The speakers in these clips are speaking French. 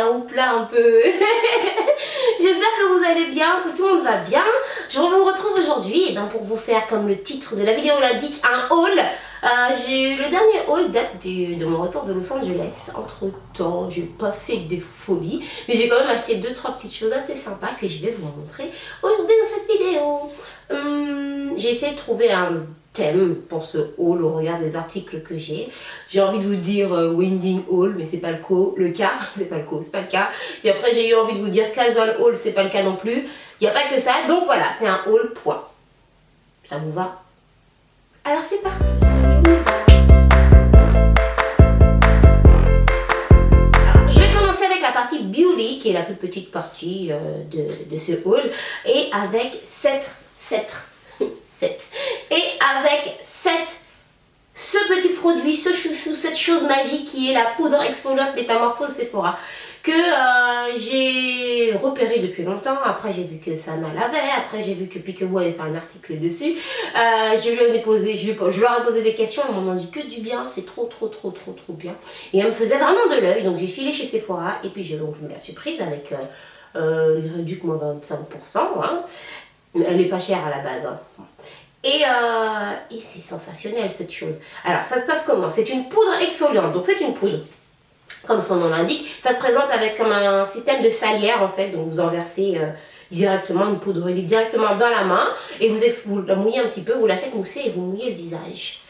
un houpla un peu. J'espère que vous allez bien, que tout le monde va bien. Je vous retrouve aujourd'hui pour vous faire, comme le titre de la vidéo l'indique, un haul. Le dernier haul date de mon retour de Los Angeles. Entre temps, j'ai pas fait des folies, mais j'ai quand même acheté 2-3 petites choses assez sympas que je vais vous montrer aujourd'hui dans cette vidéo. J'ai essayé de trouver un thème pour ce haul au regard des articles que j'ai. J'ai envie de vous dire winding haul, mais c'est pas le cas. C'est pas le cas. Puis après j'ai eu envie de vous dire casual haul, c'est pas le cas non plus. Il n'y a pas que ça, donc voilà, c'est un haul point. Ça vous va? Alors c'est parti. Alors, je vais commencer avec la partie beauty, qui est la plus petite partie de ce haul, et avec 7. Et avec ce petit produit, ce chouchou, cette chose magique qui est la poudre exfoliante Métamorphose Sephora, que j'ai repéré depuis longtemps. Après j'ai vu que Sana l'avait, après j'ai vu que Peekaboo avait fait un article dessus. Je leur ai posé des questions, elles m'ont dit que du bien, c'est trop bien. Et elle me faisait vraiment de l'œil, donc j'ai filé chez Sephora et puis je me la suis prise avec les réducs moins 25%. Hein. Elle n'est pas chère à la base. Hein. Et c'est sensationnel cette chose. Alors ça se passe comment? C'est une poudre exfoliante, donc c'est une poudre. Comme son nom l'indique, ça se présente avec comme un système de salière en fait, donc vous en versez directement une poudre directement dans la main et vous la mouillez un petit peu, vous la faites mousser et vous mouillez le visage.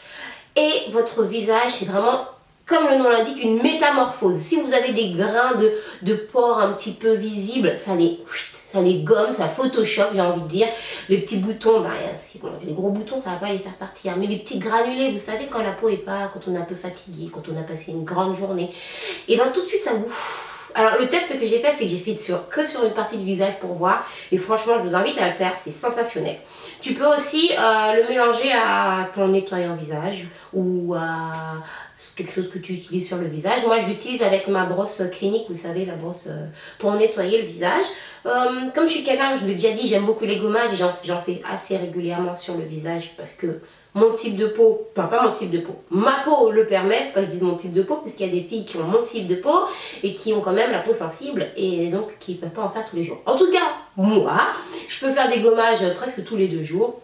Et votre visage, c'est vraiment, comme le nom l'indique, une métamorphose. Si vous avez des grains de pores un petit peu visibles, ça les gomme, ça photoshop, j'ai envie de dire. Les petits boutons, les gros boutons, ça va pas les faire partir. Mais les petits granulés, vous savez, quand la peau est pas, quand on est un peu fatigué, quand on a passé une grande journée, et bien tout de suite ça vous... Alors le test que j'ai fait, c'est que j'ai fait que sur une partie du visage pour voir. Et franchement, je vous invite à le faire, c'est sensationnel. Tu peux aussi le mélanger à ton nettoyant visage ou à quelque chose que tu utilises sur le visage. Moi, je l'utilise avec ma brosse clinique, vous savez, la brosse pour nettoyer le visage. Comme je suis quelqu'un, je vous l'ai déjà dit, j'aime beaucoup les gommages et j'en fais assez régulièrement sur le visage parce que mon type de peau, enfin pas mon type de peau, ma peau le permet, pas que je dise mon type de peau, parce qu'il y a des filles qui ont mon type de peau et qui ont quand même la peau sensible et donc qui ne peuvent pas en faire tous les jours. En tout cas, moi, je peux faire des gommages presque tous les 2 jours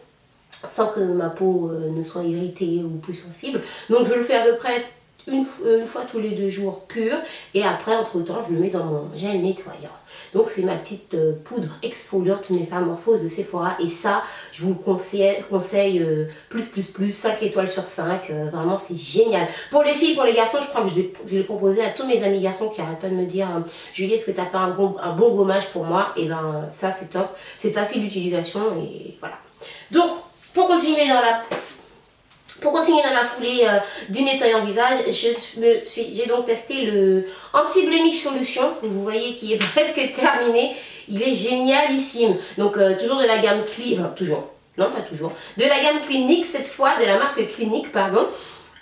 sans que ma peau ne soit irritée ou plus sensible. Donc je le fais à peu près une fois tous les 2 jours pur et après entre temps je le mets dans mon gel nettoyant. Donc c'est ma petite poudre exfoliante Métamorphose de Sephora et ça je vous le conseille plus 5 étoiles sur 5, vraiment c'est génial. Pour les filles, pour les garçons, je crois que je l'ai proposé à tous mes amis garçons qui n'arrêtent pas de me dire Julie, est-ce que tu n'as pas un bon gommage pour moi? Et ben ça c'est top, c'est facile d'utilisation et voilà. Donc pour continuer dans la foulée du nettoyant visage, j'ai donc testé le Anti-Blemish Solution, que vous voyez qui est presque terminé. Il est génialissime. Donc toujours de la gamme de la gamme Clinique cette fois, de la marque Clinique, pardon.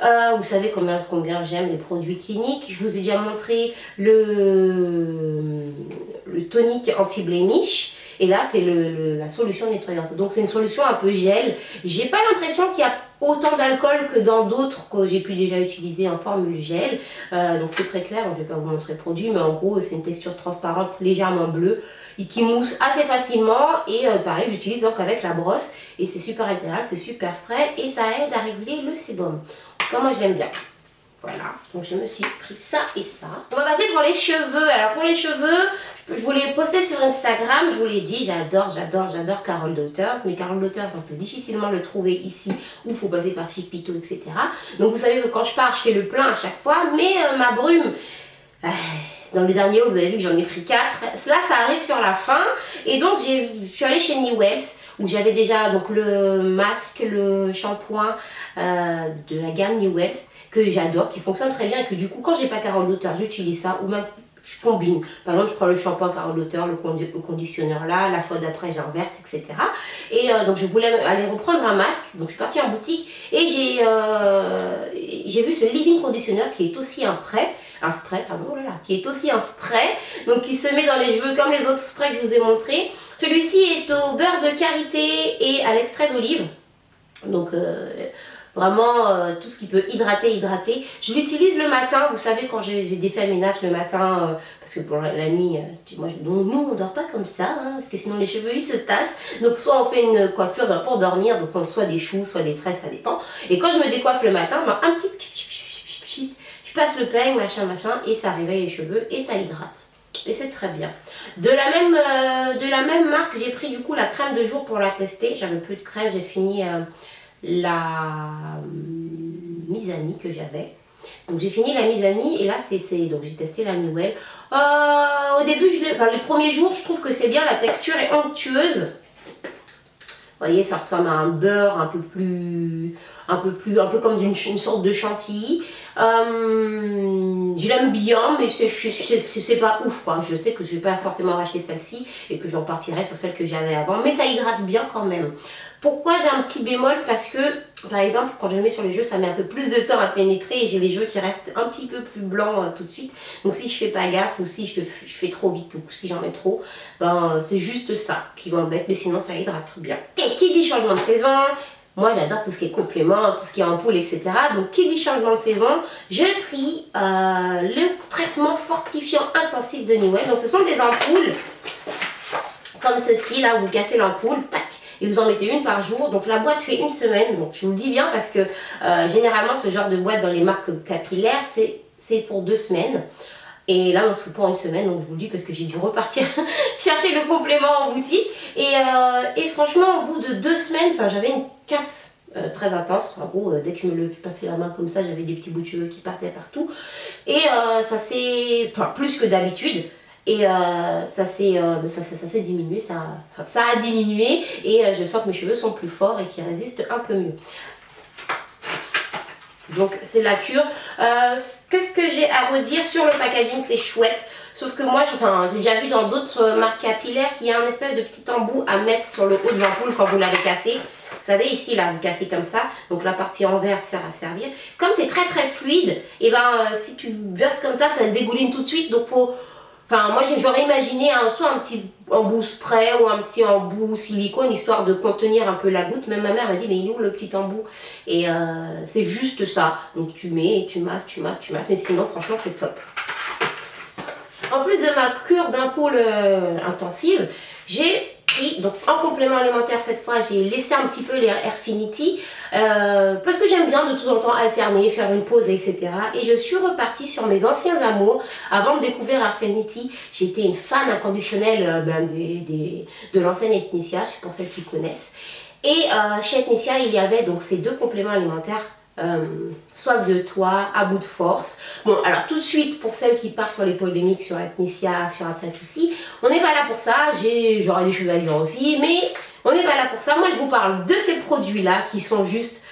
Vous savez combien j'aime les produits cliniques. Je vous ai déjà montré le tonique anti-blemish. Et là, c'est la solution nettoyante. Donc, c'est une solution un peu gel. J'ai pas l'impression qu'il y a autant d'alcool que dans d'autres que j'ai pu déjà utiliser en formule gel. Donc, c'est très clair. Je vais pas vous montrer le produit, mais en gros, c'est une texture transparente, légèrement bleue, et qui mousse assez facilement. Et pareil, j'utilise donc avec la brosse. Et c'est super agréable, c'est super frais. Et ça aide à réguler le sébum. Comme moi, je l'aime bien. Voilà, donc je me suis pris ça et ça. On va passer pour les cheveux. Alors pour les cheveux, je vous l'ai posté sur Instagram, je vous l'ai dit, j'adore Carole Daughters. Mais Carole Daughters, on peut difficilement le trouver ici, où il faut passer par Chipito, etc. Donc vous savez que quand je pars, je fais le plein à chaque fois. Mais ma brume, dans les derniers vous avez vu que j'en ai pris 4. Là, ça arrive sur la fin. Et donc je suis allée chez Newells, où j'avais déjà donc, le masque, le shampoing de la gamme Newells, que j'adore, qui fonctionne très bien et que du coup quand j'ai pas Carole Daughters, j'utilise ça ou même je combine. Par exemple, je prends le shampoing Carole Daughters, le conditionneur là, la fois d'après j'inverse, etc. Et donc je voulais aller reprendre un masque, donc je suis partie en boutique et j'ai vu ce leave-in conditionneur qui est aussi qui est aussi un spray, donc qui se met dans les cheveux comme les autres sprays que je vous ai montrés. Celui-ci est au beurre de karité et à l'extrait d'olive. Donc Vraiment, tout ce qui peut hydrater. Je l'utilise le matin, vous savez, quand j'ai des faits ménage le matin, parce que bon, la nuit, nous on dort pas comme ça, hein, parce que sinon les cheveux ils se tassent. Donc soit on fait une coiffure pour dormir, donc on soit des choux, soit des tresses, ça dépend. Et quand je me décoiffe le matin, un petit je passe le peigne, machin, et ça réveille les cheveux et ça hydrate. Et c'est très bien. De la même marque, j'ai pris du coup la crème de jour pour la tester. J'avais plus de crème, j'ai fini la Mizani que j'avais. Donc j'ai fini la Mizani et là donc j'ai testé la Newell. Au début, les premiers jours, je trouve que c'est bien, la texture est onctueuse. Vous voyez, ça ressemble à un beurre un peu comme une sorte de chantilly. Je l'aime bien, mais c'est pas ouf quoi. Je sais que je vais pas forcément racheter celle-ci et que j'en partirai sur celle que j'avais avant, mais ça hydrate bien quand même. Pourquoi j'ai un petit bémol? Parce que, par exemple, quand je le mets sur les cheveux, ça met un peu plus de temps à pénétrer et j'ai les cheveux qui restent un petit peu plus blancs tout de suite. Donc si je fais pas gaffe ou si je fais trop vite ou si j'en mets trop, ben c'est juste ça qui m'embête, mais sinon ça hydrate bien. Et qui dit changement de saison, moi j'adore tout ce qui est complément, tout ce qui est ampoule, etc. Donc qui dit changement de saison, j'ai pris le traitement fortifiant intensif de Newell. Donc ce sont des ampoules comme ceci, là vous cassez l'ampoule, tac. Et vous en mettez une par jour, donc la boîte fait une semaine, donc je vous le dis bien parce que généralement ce genre de boîte dans les marques capillaires c'est pour 2 semaines. Et là, c'est pour une semaine, donc je vous le dis parce que j'ai dû repartir chercher le complément en boutique. Et franchement, au bout de 2 semaines, j'avais une casse très intense. En gros, dès que je me le passais la main comme ça, j'avais des petits bouts de cheveux qui partaient partout. Et ça s'est, plus que d'habitude. Et ça s'est diminué, ça a diminué et je sens que mes cheveux sont plus forts et qu'ils résistent un peu mieux. Donc c'est la cure. Qu'est-ce que j'ai à redire sur le packaging? C'est chouette. Sauf que moi, j'ai déjà vu dans d'autres marques capillaires qu'il y a un espèce de petit embout à mettre sur le haut de l'ampoule quand vous l'avez cassé. Vous savez, ici, là, vous cassez comme ça. Donc la partie en verre sert à servir. Comme c'est très très fluide, et si tu verses comme ça dégouline tout de suite. Donc faut... moi j'aurais imaginé soit un petit embout spray ou un petit embout silicone histoire de contenir un peu la goutte. Même ma mère m'a dit mais il est où le petit embout? Et c'est juste ça. Donc tu mets et tu masses. Mais sinon franchement c'est top. En plus de ma cure d'ampoule intensive, j'ai pris, donc en complément alimentaire cette fois, j'ai laissé un petit peu les Airfinity parce que j'aime bien de temps en temps alterner, faire une pause, etc. Et je suis repartie sur mes anciens amours. Avant de découvrir Airfinity, j'étais une fan inconditionnelle de l'enseigne Ethnicia, pour celles qui connaissent. Et chez Ethnicia, il y avait donc ces 2 compléments alimentaires. Soif de toi, à bout de force. Bon, alors tout de suite, pour celles qui partent sur les polémiques sur Ethnicia, sur Atsatoussi, on n'est pas là pour ça, j'aurais des choses à dire aussi, mais on n'est pas là pour ça. Moi, je vous parle de ces produits-là qui sont juste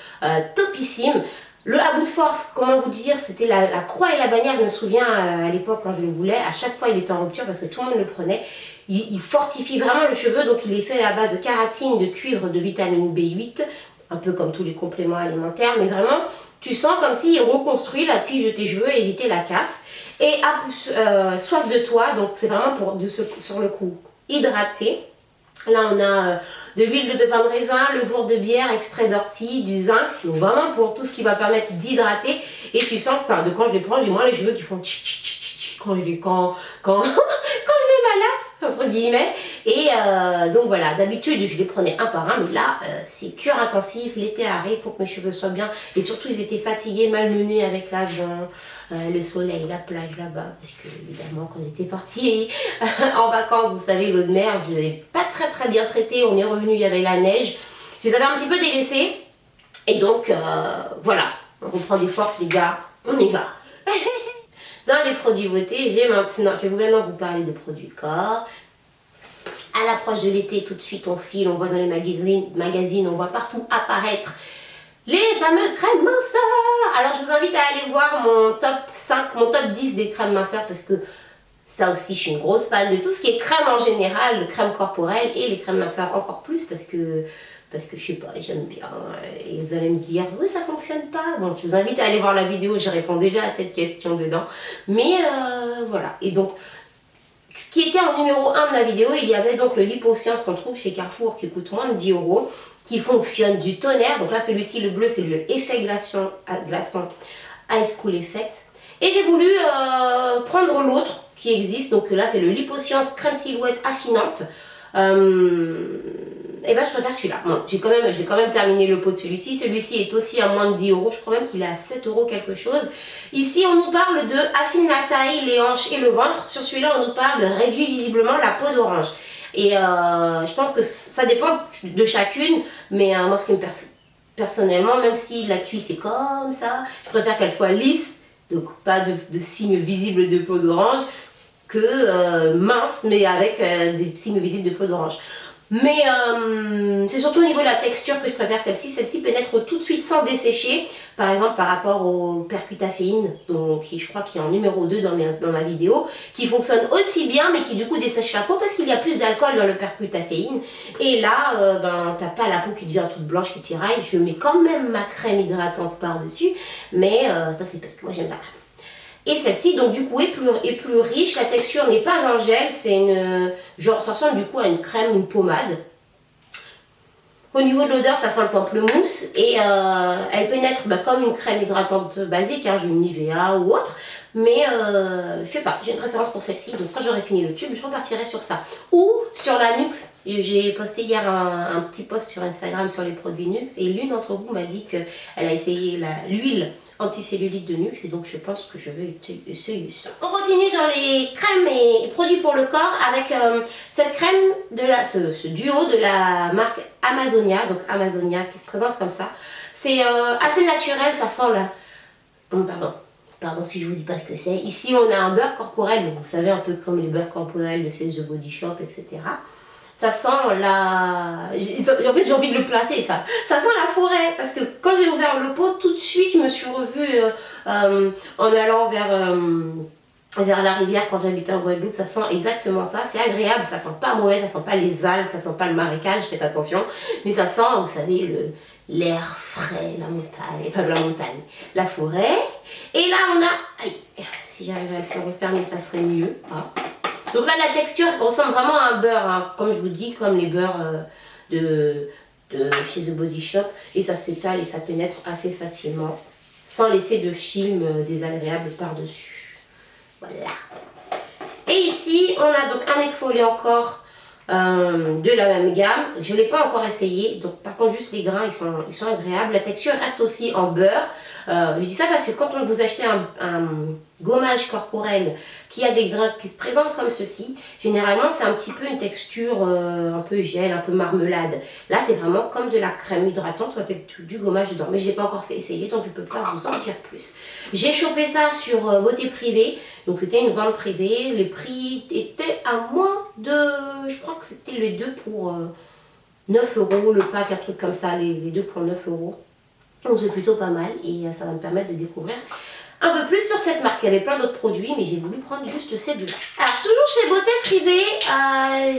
topissimes. Le à bout de force, comment vous dire, c'était la croix et la bannière, je me souviens à l'époque quand je le voulais, à chaque fois il était en rupture parce que tout le monde le prenait. Il fortifie vraiment le cheveu, donc il est fait à base de kératine, de cuivre, de vitamine B8, un peu comme tous les compléments alimentaires, mais vraiment, tu sens comme s'il reconstruit la tige de tes cheveux et éviter la casse. Et soif de toi, donc c'est vraiment sur le coup hydrater. Là, on a de l'huile de pépin de raisin, levure de bière, extrait d'ortie, du zinc. Donc vraiment pour tout ce qui va permettre d'hydrater. Et tu sens que quand je les prends, j'ai moins les cheveux qui font quand je les malaxe, entre guillemets. Et donc voilà, d'habitude je les prenais un par un, mais là c'est cure intensive, l'été arrive, il faut que mes cheveux soient bien. Et surtout ils étaient fatigués, malmenés avec l'avion, le soleil, la plage là-bas, parce que évidemment quand j'étais partie en vacances, vous savez, l'eau de mer, je ne les avais pas très bien traités, on est revenu, il y avait la neige, je les avais un petit peu délaissés. Et donc voilà, on reprend des forces les gars, on y va. Dans les produits beauté, je vais maintenant vous parler de produits corps. À l'approche de l'été, tout de suite on file, on voit dans les magazines, on voit partout apparaître les fameuses crèmes minceurs. Alors je vous invite à aller voir mon top 5, mon top 10 des crèmes minceurs parce que ça aussi je suis une grosse fan de tout ce qui est crème en général, crème corporelle et les crèmes minceurs encore plus parce que je sais pas, j'aime bien. Et vous allez me dire, oui, ça fonctionne pas. Bon, je vous invite à aller voir la vidéo, je réponds déjà à cette question dedans. Mais voilà. Et donc, ce qui était en numéro 1 de la vidéo, il y avait donc le Liposcience qu'on trouve chez Carrefour qui coûte moins de 10 €, qui fonctionne du tonnerre. Donc là, celui-ci, le bleu, c'est le effet glaçant Ice Cool Effect. Et j'ai voulu prendre l'autre qui existe. Donc là, c'est le Liposcience Crème Silhouette Affinante. Et ben je préfère celui-là. Bon, j'ai quand même terminé le pot de celui-ci. Celui-ci est aussi à moins de 10 €. Je crois même qu'il est à 7 € quelque chose. Ici, on nous parle de affine la taille, les hanches et le ventre. Sur celui-là, on nous parle de réduire visiblement la peau d'orange. Et je pense que ça dépend de chacune. Mais moi, ce qui me personnellement, même si la cuisse est comme ça, je préfère qu'elle soit lisse. Donc pas de signes visibles de peau d'orange, que mince mais avec des signes visibles de peau d'orange. Mais c'est surtout au niveau de la texture que je préfère celle-ci. Celle-ci pénètre tout de suite sans dessécher. Par exemple par rapport au Percutaféine, qui je crois qui est en numéro 2 dans ma vidéo, qui fonctionne aussi bien mais qui du coup dessèche la peau parce qu'il y a plus d'alcool dans le Percutaféine. Et là, t'as pas la peau qui devient toute blanche, qui tiraille. Je mets quand même ma crème hydratante par-dessus. Mais ça c'est parce que moi j'aime la crème. Et celle-ci, donc du coup, est plus riche. La texture n'est pas un gel, c'est genre, ça ressemble du coup à une crème, une pommade. Au niveau de l'odeur, ça sent le pamplemousse et elle pénètre comme une crème hydratante basique, j'ai une Nivea ou autre. Mais je sais pas, j'ai une préférence pour celle-ci, donc quand j'aurai fini le tube, je repartirai sur ça. Ou sur la Nuxe. J'ai posté hier un petit post sur Instagram sur les produits Nuxe et l'une d'entre vous m'a dit qu'elle a essayé l'huile anticellulite de Nuxe et donc je pense que je vais essayer ça. On continue dans les crèmes et produits pour le corps avec cette crème, ce duo de la marque Amazonia, donc Amazonia qui se présente comme ça. C'est assez naturel, ça sent la... Pardon si je vous dis pas ce que c'est. Ici on a un beurre corporel, donc vous savez un peu comme les beurres corporels de chez The Body Shop, etc. Ça sent la... En fait j'ai envie de le placer ça. Ça sent la forêt parce que quand j'ai ouvert le pot, tout de suite je me suis revue en allant vers la rivière quand j'habitais en Guadeloupe. Ça sent exactement ça. C'est agréable, ça sent pas mauvais, ça sent pas les algues, ça sent pas le marécage, faites attention. Mais ça sent, vous savez, l'air frais, la montagne, enfin la montagne, la forêt. Et là on a... Aïe, si j'arrive à le faire refermer ça serait mieux. Donc là la texture ressemble vraiment à un beurre, comme je vous dis, comme les beurres de chez The Body Shop. Et ça s'étale et ça pénètre assez facilement, sans laisser de film désagréable par-dessus. Voilà. Et ici on a donc un exfoliant encore de la même gamme. Je ne l'ai pas encore essayé, donc par contre juste les grains ils sont agréables. La texture reste aussi en beurre. Je dis ça parce que quand vous achetez un gommage corporel qui a des grains qui se présentent comme ceci, généralement c'est un petit peu une texture un peu gel, un peu marmelade. Là c'est vraiment comme de la crème hydratante avec du gommage dedans, mais je n'ai pas encore essayé donc je ne peux pas vous en dire plus. J'ai chopé ça sur Beauté Privée, donc c'était une vente privée. Les prix étaient à moins de, je crois que c'était les deux pour 9 € le pack, un truc comme ça, les deux pour 9 €. Donc c'est plutôt pas mal et ça va me permettre de découvrir un peu plus sur cette marque. Il y avait plein d'autres produits mais j'ai voulu prendre juste ces deux là. Alors toujours chez Beauté Privée,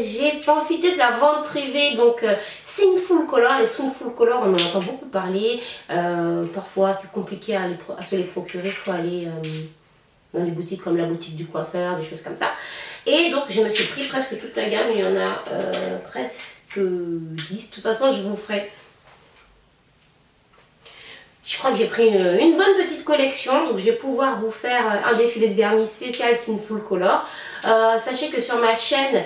j'ai profité de la vente privée donc Sinful Color. Les Sinful Color on en entend beaucoup parler, parfois c'est compliqué à se les procurer, il faut aller dans les boutiques comme la boutique du coiffeur, des choses comme ça. Et donc je me suis pris presque toute la gamme, il y en a presque 10, de toute façon je vous ferai... Je crois que j'ai pris une bonne petite collection, donc je vais pouvoir vous faire un défilé de vernis spécial Sinful Color. Sachez que sur ma chaîne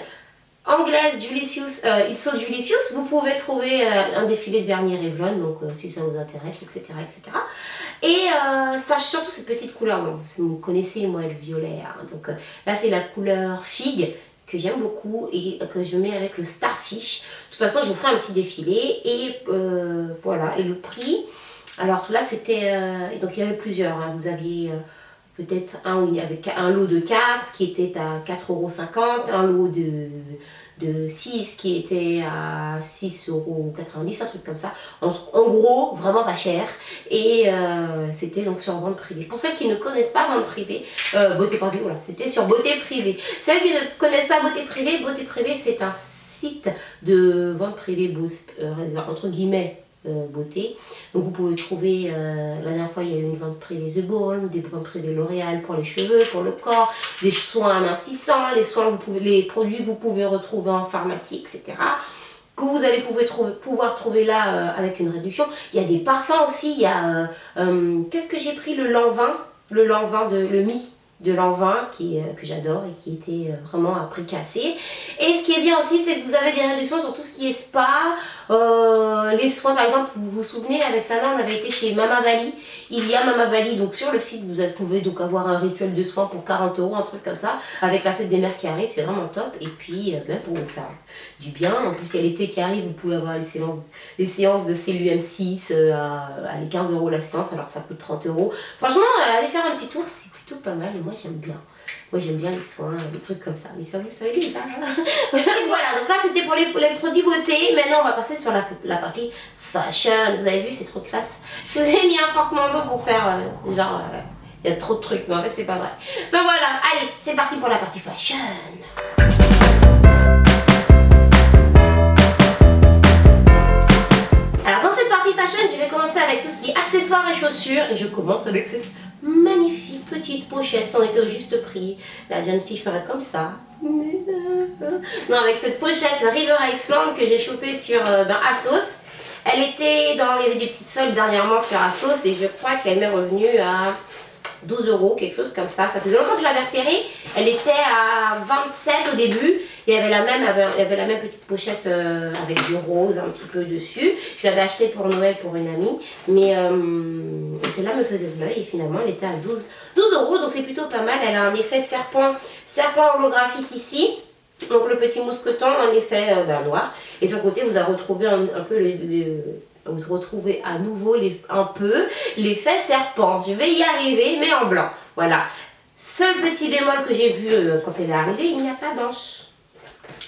anglaise It's So Julicious, vous pouvez trouver un défilé de vernis Revlon, donc si ça vous intéresse, etc. etc. Et surtout cette petite couleur, bon, vous connaissez moi le violet, donc là c'est la couleur figue que j'aime beaucoup et que je mets avec le Starfish. De toute façon je vous ferai un petit défilé et voilà, et le prix... Alors là c'était, donc il y avait plusieurs, vous aviez peut-être un où il y avait un lot de 4 qui était à 4,50 €, un lot de 6 qui était à 6,90 €, un truc comme ça. En gros, vraiment pas cher. Et c'était donc sur vente privée. Pour celles qui ne connaissent pas vente privée, Beauté Privée, voilà, c'était sur Beauté Privée. Celles qui ne connaissent pas Beauté Privée c'est un site de vente privée, entre guillemets, beauté. Donc vous pouvez trouver, la dernière fois il y a eu une vente privée The Balm, des ventes privées L'Oréal pour les cheveux, pour le corps, des soins amincissants, les produits que vous pouvez retrouver en pharmacie, etc. Que vous allez pouvoir trouver là avec une réduction. Il y a des parfums aussi, il y a, qu'est-ce que j'ai pris, le Lanvin, le Mi de Lanvin que j'adore et qui était vraiment à prix cassé. Et ce qui est bien aussi, c'est que vous avez des réductions sur tout ce qui est spa, les soins par exemple. Vous vous souvenez, avec Sana on avait été chez Mama Bali. Il y a Mama Bali, donc sur le site vous pouvez donc avoir un rituel de soins pour 40 €, un truc comme ça, avec la fête des mères qui arrive, c'est vraiment top. Et puis même pour vous faire du bien, en plus il y a l'été qui arrive, vous pouvez avoir les séances de CLUM6 à les 15 € la séance alors que ça coûte 30 €. Franchement, allez faire un petit tour, c'est plutôt pas mal et moi j'aime bien. Moi j'aime bien les soins, les trucs comme ça, mais ça vous savez déjà. Voilà, donc là c'était pour les produits beauté. Maintenant on va passer sur la partie fashion. Vous avez vu, c'est trop classe. Je vous ai mis un porte-manteau pour faire genre, il y a trop de trucs, mais en fait c'est pas vrai. Enfin voilà, allez, c'est parti pour la partie fashion. Alors dans cette partie fashion, je vais commencer avec tout ce qui est accessoires et chaussures. Et je commence avec cette magnifique petite pochette. On était au juste prix. La jeune fille ferait comme ça. Non, avec cette pochette River Island que j'ai chopée sur Asos. Elle était il y avait des petites soldes dernièrement sur Asos et je crois qu'elle m'est revenue à 12 €, quelque chose comme ça. Ça faisait longtemps que je l'avais repérée. Elle était à 27 au début. Et elle avait la même petite pochette avec du rose un petit peu dessus. Je l'avais achetée pour Noël pour une amie. Mais celle-là me faisait de l'œil et finalement elle était à 12 €. Donc c'est plutôt pas mal. Elle a un effet serpent holographique ici. Donc le petit mousqueton en effet noir. Et sur le côté vous avez retrouvé un peu vous retrouvez à nouveau un peu l'effet serpent. Je vais y arriver, mais en blanc. Voilà. Seul petit bémol que j'ai vu quand elle est arrivée, il n'y a pas d'anse.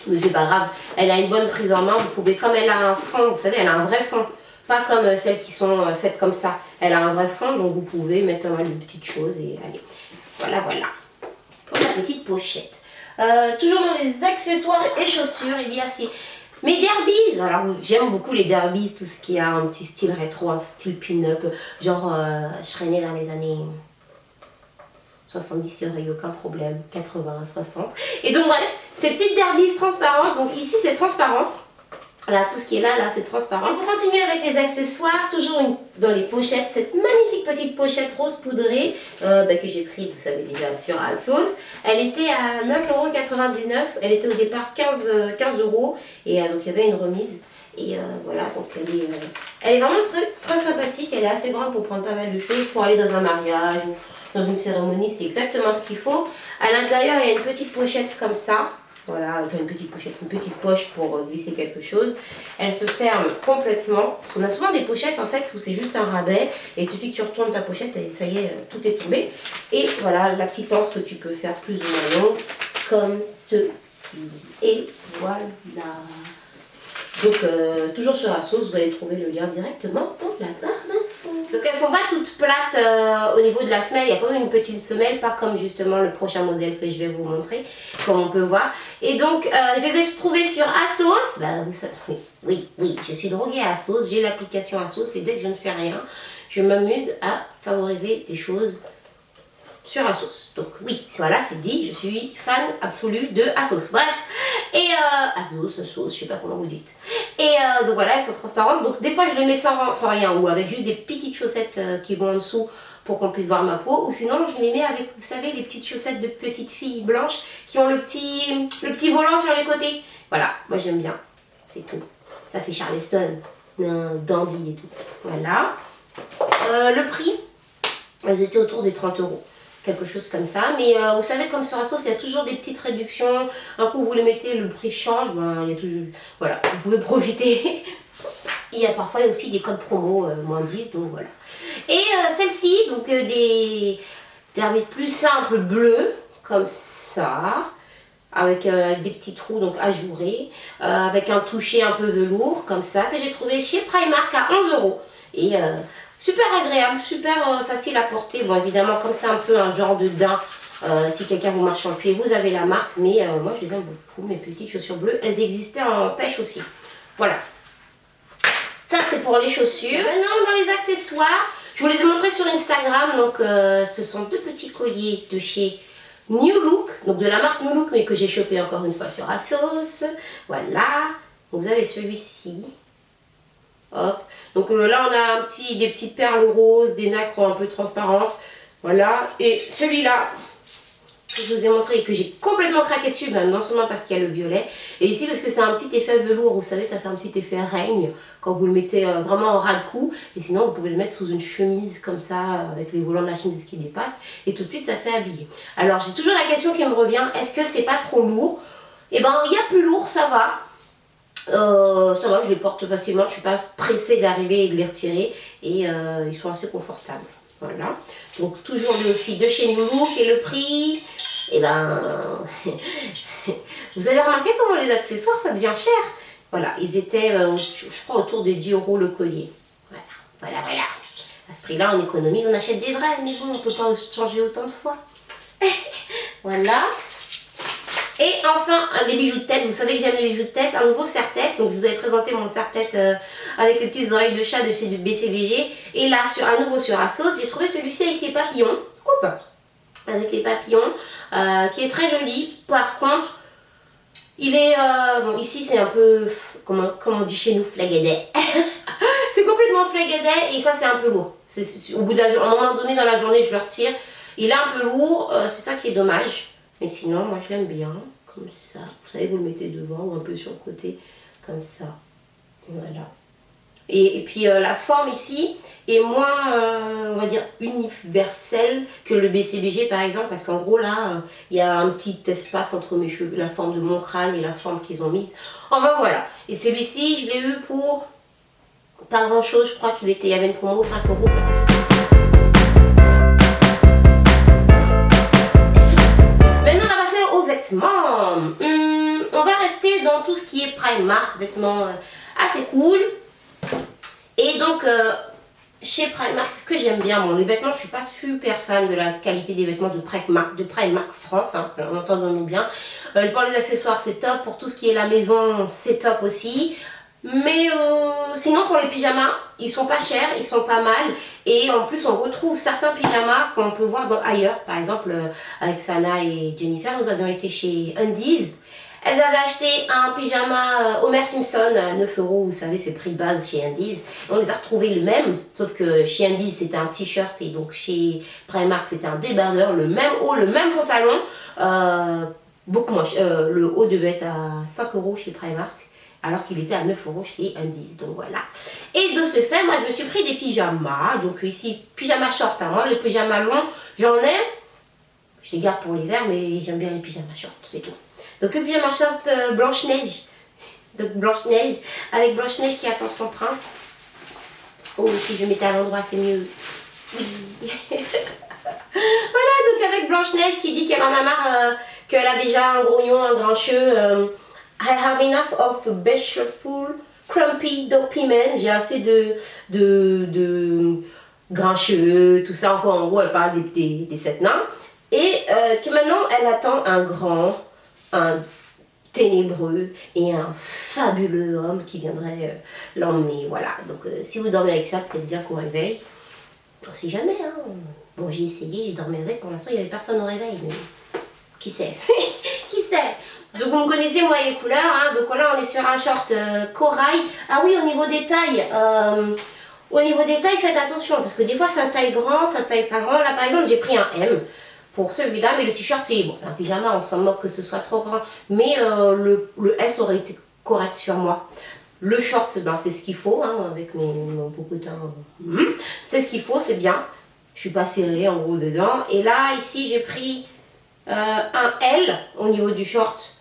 Mais c'est pas grave. Elle a une bonne prise en main. Vous pouvez, comme elle a un fond, vous savez, elle a un vrai fond. Pas comme celles qui sont faites comme ça. Elle a un vrai fond, donc vous pouvez mettre pas mal de petites choses et allez. Voilà, voilà. Pour la petite pochette. Toujours dans les accessoires et chaussures, il y a mes derbies. Alors j'aime beaucoup les derbies, tout ce qui a un petit style rétro, un style pin-up. Genre, je serais née dans les années 70, il n'y aurait eu aucun problème. 80, 60. Et donc bref, ces petites derbies transparentes. Donc ici c'est transparent. Là, tout ce qui est là c'est transparent. Et pour continuer avec les accessoires, toujours dans les pochettes, cette magnifique petite pochette rose poudrée que j'ai pris, vous savez déjà, sur Asos. Elle était à 9,99 €. Elle était au départ 15 €. Et donc il y avait une remise. Et voilà, donc elle est vraiment très, très sympathique. Elle est assez grande pour prendre pas mal de choses, pour aller dans un mariage ou dans une cérémonie. C'est exactement ce qu'il faut. À l'intérieur, il y a une petite pochette comme ça. Voilà, enfin une petite pochette, une petite poche pour glisser quelque chose. Elle se ferme complètement. Parce qu'on a souvent des pochettes en fait où c'est juste un rabais. Et il suffit que tu retournes ta pochette et ça y est, tout est tombé. Et voilà la petite anse que tu peux faire plus ou moins longue. Comme ceci. Et voilà. Donc toujours sur Asos, vous allez trouver le lien directement dans la barre d'infos. Donc elles sont pas toutes plates au niveau de la semelle, il y a quand même une petite semelle, pas comme justement le prochain modèle que je vais vous montrer, comme on peut voir. Et donc je les ai trouvées sur Asos. Oui, je suis droguée à Asos, j'ai l'application Asos et dès que je ne fais rien, je m'amuse à favoriser des choses sur Asos. Donc oui, voilà, c'est dit, je suis fan absolue de Asos. Bref, et Asos, je sais pas comment vous dites. Et donc voilà, elles sont transparentes. Donc des fois je les mets sans rien ou avec juste des petites chaussettes qui vont en dessous pour qu'on puisse voir ma peau. Ou sinon je les mets avec, vous savez, les petites chaussettes de petites filles blanches qui ont le petit volant sur les côtés. Voilà, moi j'aime bien, c'est tout. Ça fait Charleston, dandy et tout. Voilà. Le prix, elles étaient autour des 30 €. Quelque chose comme ça, mais vous savez, comme sur Asos il y a toujours des petites réductions. Un coup vous les mettez, le prix change, il y a toujours, voilà, vous pouvez profiter. Il y a parfois aussi des codes promo moins 10, donc voilà. Et celle-ci, donc des derbies plus simples bleues comme ça, avec des petits trous donc ajourés, avec un toucher un peu velours comme ça, que j'ai trouvé chez Primark à 11 €. Et super agréable, super facile à porter. Bon, évidemment, comme c'est un peu un genre de daim, si quelqu'un vous marche sur le pied, vous avez la marque. Mais moi, je les aime beaucoup, mes petites chaussures bleues. Elles existaient en pêche aussi. Voilà. Ça c'est pour les chaussures. Maintenant dans les accessoires, je vous les ai montrés sur Instagram. Donc ce sont deux petits colliers de chez New Look. Donc de la marque New Look mais que j'ai chopé encore une fois sur Asos. Voilà. Vous avez celui-ci. Hop. Donc là on a des petites perles roses, des nacres un peu transparentes. Voilà. Et celui-là que je vous ai montré et que j'ai complètement craqué dessus, ben non seulement parce qu'il y a le violet, et ici parce que c'est un petit effet velours, vous savez, ça fait un petit effet règne quand vous le mettez vraiment en ras de cou, et sinon vous pouvez le mettre sous une chemise comme ça, avec les volants de la chemise qui dépassent, et tout de suite ça fait habiller. Alors j'ai toujours la question qui me revient, est-ce que c'est pas trop lourd? Et ben il y a plus lourd, ça va. Ça va, je les porte facilement, je ne suis pas pressée d'arriver et de les retirer, et ils sont assez confortables. Voilà, donc toujours aussi de chez New Look, et le prix, et ben, vous avez remarqué comment les accessoires ça devient cher. Voilà, ils étaient, je crois, autour des 10 € le collier. Voilà. À ce prix-là, on économise, on achète des vrais, mais bon, on ne peut pas changer autant de fois. Voilà. Et enfin, les bijoux de tête. Vous savez que j'aime les bijoux de tête. Un nouveau serre-tête. Donc, je vous avais présenté mon serre-tête avec les petites oreilles de chat de chez BCBG. Et là, à nouveau sur Asos, j'ai trouvé celui-ci avec les papillons. Oups, avec les papillons, qui est très joli. Par contre, il est... bon, ici, c'est un peu... Comme on dit chez nous, flagadet. C'est complètement flagadet et ça, c'est un peu lourd. Au bout d'un un moment donné dans la journée, je le retire. Il est un peu lourd. C'est ça qui est dommage. Mais sinon, moi je l'aime bien, comme ça. Vous savez, vous le mettez devant ou un peu sur le côté, comme ça. Voilà. Et puis la forme ici est moins, on va dire, universelle que le BCBG par exemple. Parce qu'en gros là, il y a un petit espace entre mes cheveux, la forme de mon crâne et la forme qu'ils ont mise. Enfin voilà. Et celui-ci, je l'ai eu pour pas grand chose. Je crois qu'il y avait une promo 5 €. On va rester dans tout ce qui est Primark, vêtements assez cool. Et donc, chez Primark, ce que j'aime bien, bon, les vêtements, je ne suis pas super fan de la qualité des vêtements de Primark France, hein, entendons-nous bien. Pour les accessoires, c'est top. Pour tout ce qui est la maison, c'est top aussi. Mais sinon pour les pyjamas, ils sont pas chers, ils sont pas mal. Et en plus on retrouve certains pyjamas qu'on peut voir ailleurs. Par exemple avec Sana et Jennifer, nous avions été chez Undies. Elles avaient acheté un pyjama Homer Simpson à 9 €, vous savez c'est prix de base chez Undies. On les a retrouvés le même, sauf que chez Undies c'était un t-shirt et donc chez Primark c'était un débardeur, le même haut, le même pantalon. Beaucoup moins cher. Le haut devait être à 5 € chez Primark, alors qu'il était à 9 € chez Undies, donc voilà. Et de ce fait, moi je me suis pris des pyjamas, donc ici, pyjama short, hein. Moi les pyjamas longs, j'en ai, je les garde pour l'hiver, mais j'aime bien les pyjamas short, c'est tout. Donc le pyjama short Blanche-Neige, donc Blanche-Neige, avec Blanche-Neige qui attend son prince. Oh, si je mettais à l'endroit, c'est mieux. Oui. Voilà, donc avec Blanche-Neige qui dit qu'elle en a marre, qu'elle a déjà un grognon, un grincheux. I have enough of bashful, crumpy dopey men. J'ai assez de grincheux, tout ça. Encore en gros, elle parle des 7 nains. Et que maintenant, elle attend un grand, un ténébreux et un fabuleux homme qui viendrait l'emmener. Voilà, donc si vous dormez avec ça, peut-être bien qu'au réveil. On sait jamais, hein. Bon, j'ai essayé, j'ai dormi avec. Pour l'instant, il n'y avait personne au réveil. Mais qui sait? Qui sait? Donc vous me connaissez moi les couleurs, hein. Donc voilà, on est sur un short corail. Ah oui, au niveau des tailles, faites attention parce que des fois ça taille grand, ça taille pas grand. Là par exemple j'ai pris un M pour celui-là, mais le t-shirt est bon, c'est un pyjama, on s'en moque que ce soit trop grand, mais le S aurait été correct sur moi. Le short, ben, c'est ce qu'il faut, hein, avec mon popotin, c'est ce qu'il faut, c'est bien. Je suis pas serrée en gros dedans. Et là ici j'ai pris un L au niveau du short.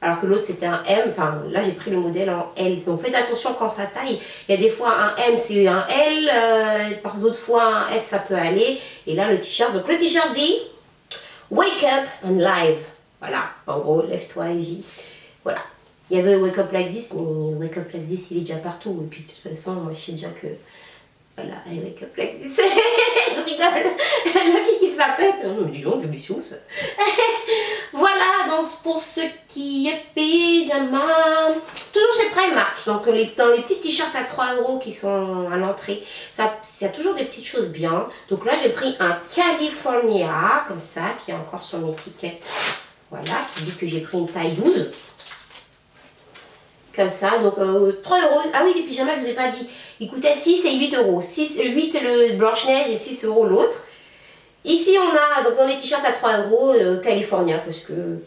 Alors que l'autre c'était un M, enfin là j'ai pris le modèle en L. Donc faites attention quand ça taille. Il y a des fois un M c'est un L, par d'autres fois un S ça peut aller. Et là le t-shirt, donc le t-shirt dit Wake up and live. Voilà, en gros lève-toi et vis. Voilà. Il y avait Wake up like this, mais Wake up like this il est déjà partout. Et puis de toute façon moi je sais déjà que voilà, I wake up like this. Je rigole. La fille qui se la pète. Non mais dis donc, je me suis. Voilà, donc pour ce qui est pyjama, toujours chez Primark, donc dans les petits t-shirts à 3 € qui sont à l'entrée, il y a toujours des petites choses bien. Donc là j'ai pris un California, comme ça, qui est encore sur l'étiquette, voilà, qui dit que j'ai pris une taille 12. Comme ça, donc 3 €. Ah oui, les pyjamas, je vous ai pas dit, ils coûtaient 6 et 8 €. 8 le Blanche-Neige et 6 € l'autre. Ici, on a donc dans les t-shirts à 3 € California.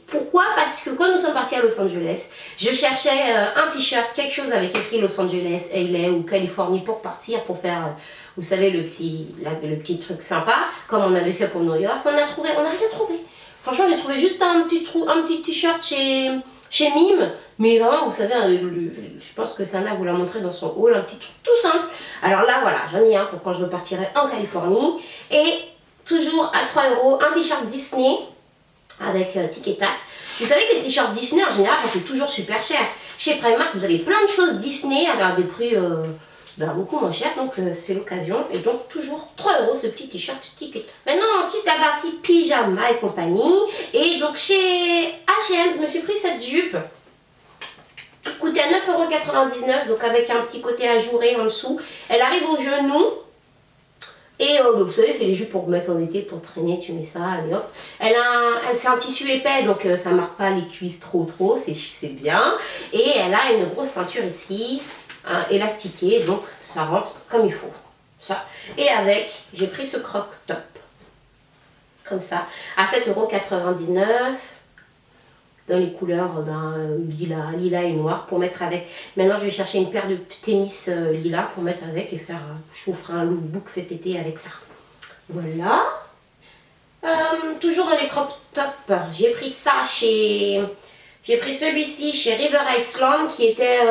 Pourquoi? Parce que quand nous sommes partis à Los Angeles, je cherchais un t-shirt, quelque chose avec écrit Los Angeles, LA ou Californie pour partir, pour faire, vous savez, le petit truc sympa, comme on avait fait pour New York. On n'a rien trouvé. Franchement, j'ai trouvé juste un petit t-shirt chez Mime. Mais vraiment, vous savez, je pense que Sana vous l'a montré dans son haul, un petit truc tout simple. Alors là, voilà, j'en ai un pour quand je repartirai en Californie. Et toujours à 3 €, un t-shirt Disney avec tic et tac. Vous savez que les t-shirts Disney, en général, ça coûte toujours super cher. Chez Primark, vous avez plein de choses Disney à des prix beaucoup moins chers. Donc, c'est l'occasion. Et donc, toujours 3 € ce petit t-shirt tic et tac. Maintenant, on quitte la partie pyjama et compagnie. Et donc, chez H&M, je me suis pris cette jupe. Qui coûtait 9,99 €, donc avec un petit côté ajouré en dessous. Elle arrive au genou. Et vous savez, c'est les jupes pour mettre en été, pour traîner, tu mets ça, allez hop. Elle fait un tissu épais, donc ça ne marque pas les cuisses trop, c'est bien. Et elle a une grosse ceinture ici, élastiquée, donc ça rentre comme il faut. Ça. Et avec, j'ai pris ce croc-top, comme ça, à 7,99 €. Dans les couleurs lilas et noir pour mettre avec. Maintenant, je vais chercher une paire de tennis lilas pour mettre avec et faire. Je vous ferai un lookbook cet été avec ça. Voilà. Toujours dans les crop tops, j'ai pris ça j'ai pris celui-ci chez River Island qui était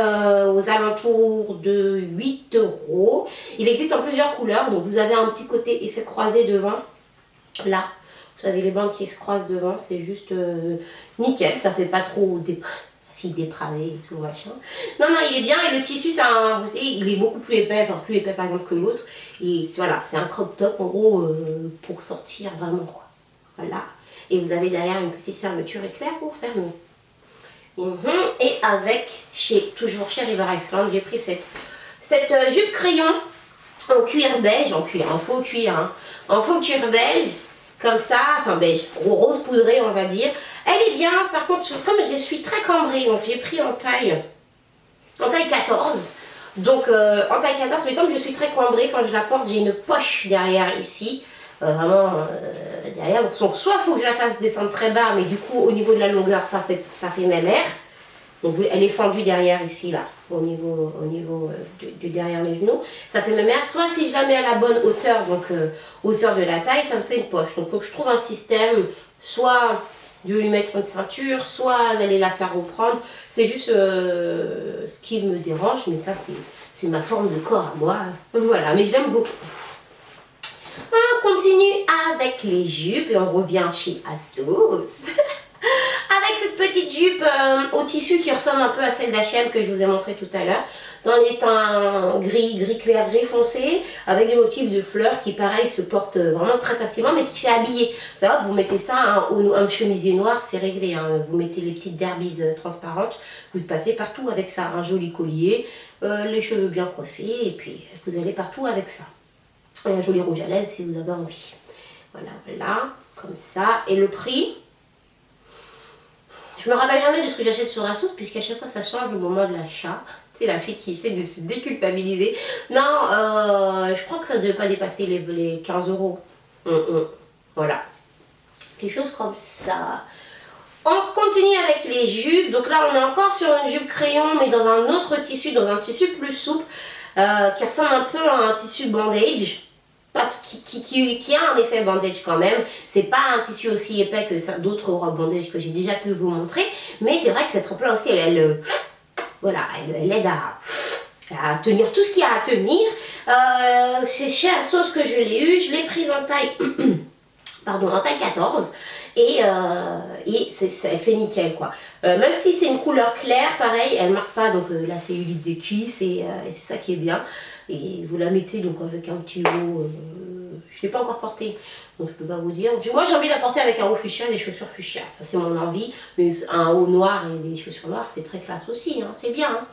aux alentours de 8 €. Il existe en plusieurs couleurs, donc vous avez un petit côté effet croisé devant. Là. Vous savez, les bandes qui se croisent devant, c'est juste nickel, ça fait pas trop fille dépravée et tout machin. Non, il est bien et le tissu, vous savez, il est beaucoup plus épais, enfin plus épais par exemple que l'autre. Et voilà, c'est un crop top en gros pour sortir vraiment quoi. Voilà. Et vous avez derrière une petite fermeture éclair pour fermer. Et avec, toujours chez River Island, j'ai pris cette jupe crayon en cuir beige, en faux cuir, hein, en faux cuir beige. Comme ça, enfin beige, rose poudré on va dire. Elle est bien, par contre, comme je suis très cambrée, donc j'ai pris en taille 14. Donc en taille 14, mais comme je suis très cambrée, quand je la porte, j'ai une poche derrière ici. Vraiment derrière. Donc soit il faut que je la fasse descendre très bas, mais du coup au niveau de la longueur, ça fait même air. Donc elle est fendue derrière ici, là, au niveau de derrière les genoux. Ça fait même air. Soit si je la mets à la bonne hauteur, donc hauteur de la taille, ça me fait une poche. Donc il faut que je trouve un système, soit de lui mettre une ceinture, soit d'aller la faire reprendre. C'est juste ce qui me dérange, mais ça c'est ma forme de corps à moi. Voilà, mais je l'aime beaucoup. On continue avec les jupes et on revient chez ASOS. Avec cette petite jupe au tissu qui ressemble un peu à celle d'H&M que je vous ai montré tout à l'heure, dans les teints gris clair, gris foncé, avec des motifs de fleurs qui pareil se portent vraiment très facilement mais qui fait habiller. Ça, vous mettez ça un chemisier noir, c'est réglé, hein. Vous mettez les petites derbies transparentes, vous passez partout avec ça, un joli collier, les cheveux bien coiffés et puis vous allez partout avec ça. Et un joli rouge à lèvres si vous avez envie. Voilà, comme ça. Et le prix, je me rappelle jamais de ce que j'achète sur ASOS puisqu'à chaque fois ça change au moment de l'achat. C'est la fille qui essaie de se déculpabiliser. Non, je crois que ça ne devait pas dépasser les 15 €. Voilà. Quelque chose comme ça. On continue avec les jupes. Donc là, on est encore sur une jupe crayon, mais dans un autre tissu, dans un tissu plus souple, qui ressemble un peu à un tissu bandage. Qui a un effet bandage quand même. C'est pas un tissu aussi épais que d'autres robes bandage que j'ai déjà pu vous montrer. Mais c'est vrai que cette robe-là aussi, elle aide à tenir tout ce qu'il y a à tenir. C'est chez ASOS que je l'ai eu. Je l'ai prise en taille, en taille 14. Et elle fait nickel quoi. Même si c'est une couleur claire, pareil, elle marque pas donc la cellulite des cuisses et c'est ça qui est bien. Et vous la mettez donc avec un petit haut je l'ai pas encore porté. Donc je peux pas vous dire. Moi j'ai envie de la porter avec un haut fuchsia, des chaussures fuchsia. Ça c'est mon envie. Mais un haut noir et des chaussures noires, c'est très classe aussi. Hein. C'est bien. Hein.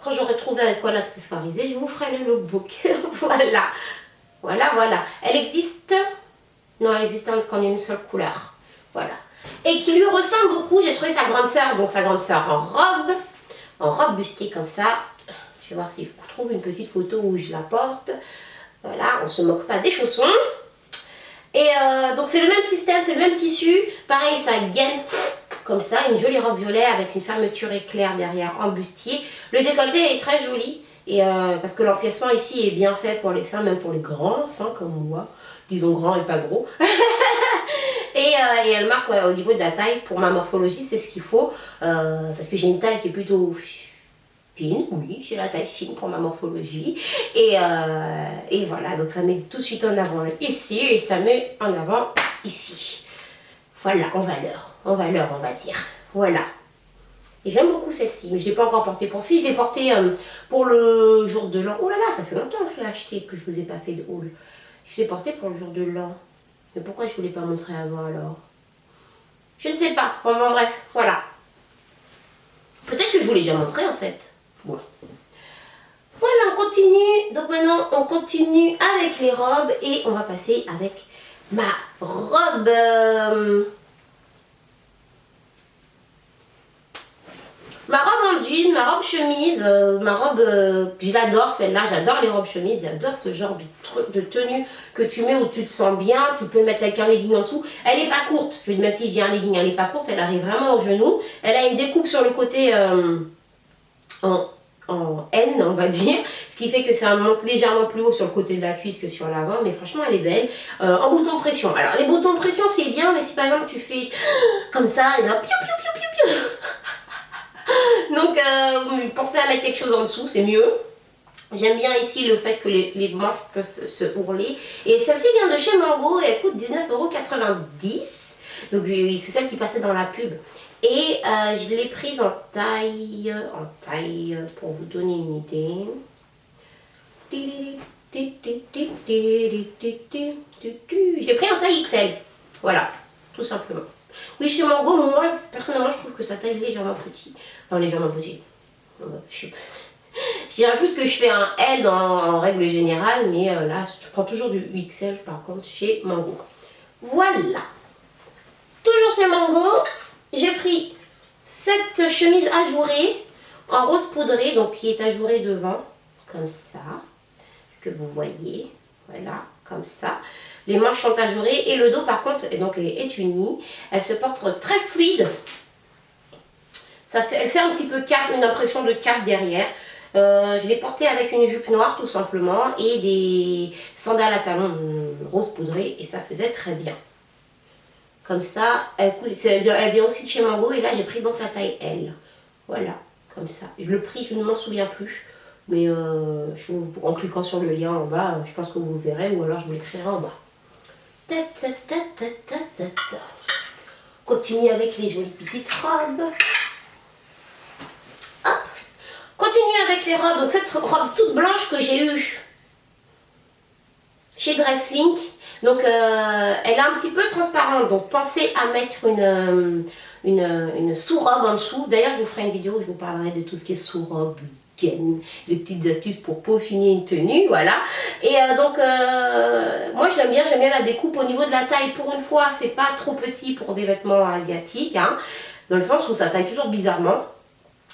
Quand j'aurai trouvé avec quoi l'accessoiriser, je vous ferai le lookbook. Voilà. Voilà. Elle existe. Non, elle existe qu'en une seule couleur. Voilà. Et qui lui ressemble beaucoup. J'ai trouvé sa grande sœur. Donc sa grande sœur en robe bustée comme ça. Je vais voir si je trouve une petite photo où je la porte. Voilà, on se moque pas des chaussons. Et donc c'est le même système, c'est le même tissu. Pareil, ça gaine comme ça, une jolie robe violet avec une fermeture éclair derrière en bustier. Le décolleté est très joli. Et parce que l'empiècement ici est bien fait pour les seins, même pour les grands seins comme moi. Disons grands et pas gros. Et elle marque au niveau de la taille, pour ma morphologie, c'est ce qu'il faut. Parce que j'ai une taille qui est plutôt fine, oui, j'ai la taille fine pour ma morphologie. Et voilà, donc ça met tout de suite en avant ici et ça met en avant ici. Voilà, en valeur, on va dire. Voilà. Et j'aime beaucoup celle-ci, mais je ne l'ai pas encore portée pour si. Je l'ai portée pour le jour de l'an. Oh là là, ça fait longtemps que je l'ai acheté, que je ne vous ai pas fait de haul. Je l'ai portée pour le jour de l'an. Mais pourquoi je ne vous l'ai pas montré avant alors? Je ne sais pas. Bon, bref, voilà. Peut-être que je vous l'ai déjà montré en fait. Bon. Voilà, on continue. Donc maintenant, on continue avec les robes et on va passer avec ma robe. Ma robe en jean, ma robe chemise, ma robe, je l'adore celle-là, j'adore les robes chemises, j'adore ce genre de tenue que tu mets où tu te sens bien, tu peux le mettre avec un legging en dessous. Elle n'est pas courte, même si je dis un legging, elle n'est pas courte, elle arrive vraiment au genou. Elle a une découpe sur le côté en N, on va dire, ce qui fait que ça monte légèrement plus haut sur le côté de la cuisse que sur l'avant, mais franchement elle est belle. En bouton pression, alors les boutons de pression c'est bien, mais si par exemple tu fais comme ça, et bien piou piou piou piou piou. Donc pensez à mettre quelque chose en dessous, c'est mieux. J'aime bien ici le fait que les manches peuvent se ourler. Et celle-ci vient de chez Mango et elle coûte 19,90 €. Donc c'est celle qui passait dans la pub. Et je l'ai prise en taille, pour vous donner une idée. J'ai pris en taille XL. Voilà, tout simplement. Oui, chez Mango, moi, personnellement, je trouve que sa taille est légèrement petite. Enfin, légèrement petite. Je dirais plus que je fais un L en règle générale, mais là, je prends toujours du XL, par contre, chez Mango. Voilà. Toujours chez Mango, j'ai pris cette chemise ajourée en rose poudré, donc qui est ajourée devant, comme ça. Ce que vous voyez, voilà, comme ça. Les manches sont ajourées et le dos par contre est uni. Elle se porte très fluide. Elle fait un petit peu cape, une impression de cape derrière. Je l'ai portée avec une jupe noire tout simplement et des sandales à talons rose poudré et ça faisait très bien. Comme ça, elle vient aussi de chez Mango et là j'ai pris donc la taille L. Voilà, comme ça. Le prix, je ne m'en souviens plus. Mais en cliquant sur le lien en bas, je pense que vous le verrez ou alors je vous l'écrirai en bas. Continue avec les jolies petites robes. Hop. Continue avec les robes. Donc cette robe toute blanche que j'ai eue chez Dresslink. Donc elle est un petit peu transparente. Donc pensez à mettre une sous-robe en dessous. D'ailleurs je vous ferai une vidéo où je vous parlerai de tout ce qui est sous-robe, les petites astuces pour peaufiner une tenue, voilà. Et moi j'aime bien la découpe au niveau de la taille. Pour une fois, c'est pas trop petit pour des vêtements asiatiques, hein, dans le sens où ça taille toujours bizarrement.